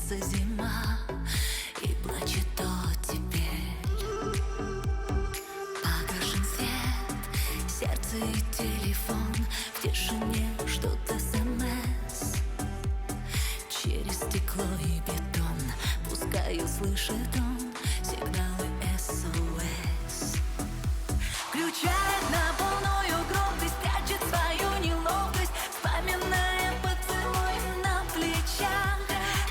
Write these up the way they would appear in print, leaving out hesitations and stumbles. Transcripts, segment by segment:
Кончается зима и плачет оттепель. Погашен свет, сердце и телефон. В тишине ждут СМС. Через стекло и бетон пускай услышит он сигналы СОС. Включает на полную громкость, прячет свою неловкость, вспоминая поцелуй на плечах.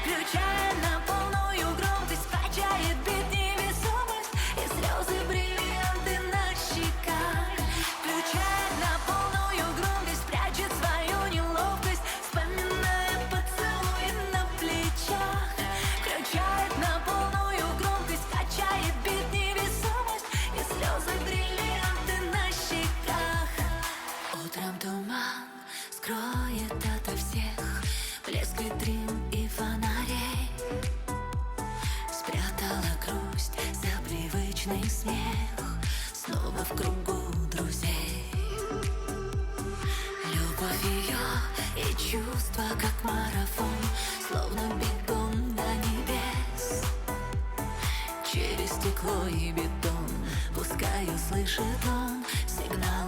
Включает на полную громкость, качает бит невесомость и слезы бриллианты на щеках. Включает на полную громкость, прячет свою неловкость, вспоминая поцелуй на плечах. Включает на полную громкость, качает бит невесомость и слезы бриллианты на щеках. Утром туман скроет ото всех блеск витрин и фонарей. Спрятала грусть за привычный смех, снова в кругу друзей. Любовь ее и чувства, как марафон, словно бегом до небес. Через стекло и бетон пускай услышит он сигнал